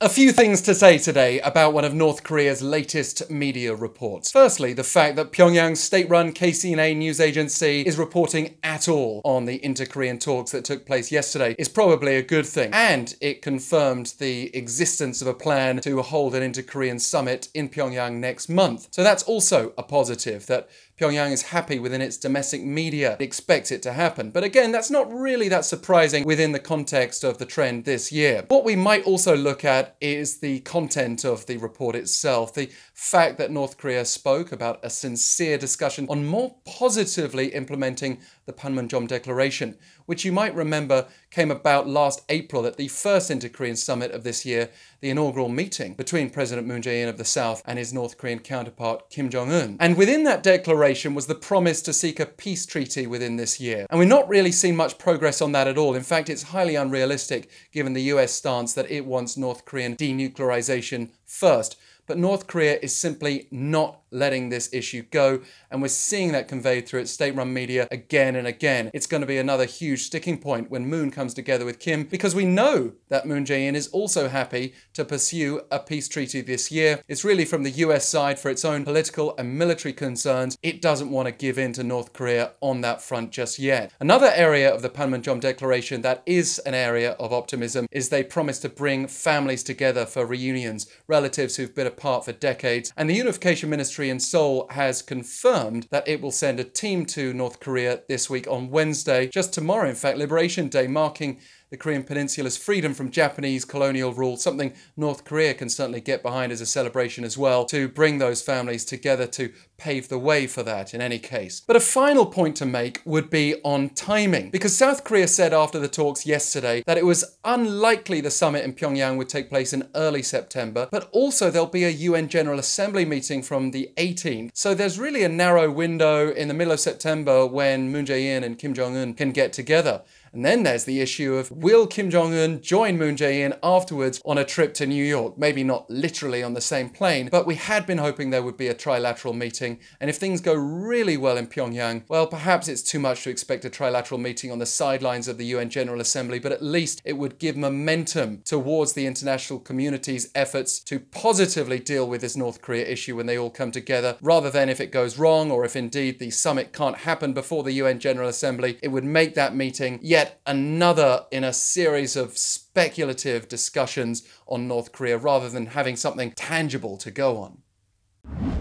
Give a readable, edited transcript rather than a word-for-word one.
A few things to say today about one of North Korea's latest media reports. Firstly, the fact that Pyongyang's state-run KCNA news agency is reporting at all on the inter-Korean talks that took place yesterday is probably a good thing. And it confirmed the existence of a plan to hold an inter-Korean summit in Pyongyang next month. So that's also a positive, that Pyongyang is happy within its domestic media, expects it to happen. But again, that's not really that surprising within the context of the trend this year. What we might also look at is the content of the report itself. The fact that North Korea spoke about a sincere discussion on more positively implementing the Panmunjom Declaration, which you might remember came about last April at the first inter-Korean summit of this year, the inaugural meeting between President Moon Jae-in of the South and his North Korean counterpart Kim Jong-un. And within that declaration was the promise to seek a peace treaty within this year. And we're not really seeing much progress on that at all. In fact, it's highly unrealistic given the US stance that it wants North Korean denuclearization first. But North Korea is simply not letting this issue go, and we're seeing that conveyed through its state-run media again and again. It's going to be another huge sticking point when Moon comes together with Kim, because we know that Moon Jae-in is also happy to pursue a peace treaty this year. It's really from the US side, for its own political and military concerns, it doesn't want to give in to North Korea on that front just yet. Another area of the Panmunjom Declaration that is an area of optimism is they promise to bring families together for reunions, relatives who've been apart for decades, and the Unification Ministry in Seoul has confirmed that it will send a team to North Korea this week on Wednesday, just tomorrow in fact, Liberation Day, marking the Korean Peninsula's freedom from Japanese colonial rule, something North Korea can certainly get behind as a celebration as well, to bring those families together to pave the way for that in any case. But a final point to make would be on timing, because South Korea said after the talks yesterday that it was unlikely the summit in Pyongyang would take place in early September, but also there'll be a UN General Assembly meeting from the 18th. So there's really a narrow window in the middle of September when Moon Jae-in and Kim Jong-un can get together. And then there's the issue of, will Kim Jong-un join Moon Jae-in afterwards on a trip to New York? Maybe not literally on the same plane, but we had been hoping there would be a trilateral meeting. And if things go really well in Pyongyang, well, perhaps it's too much to expect a trilateral meeting on the sidelines of the UN General Assembly, but at least it would give momentum towards the international community's efforts to positively deal with this North Korea issue when they all come together, rather than if it goes wrong, or if indeed the summit can't happen before the UN General Assembly, it would make that meeting yet another in a series of speculative discussions on North Korea, rather than having something tangible to go on.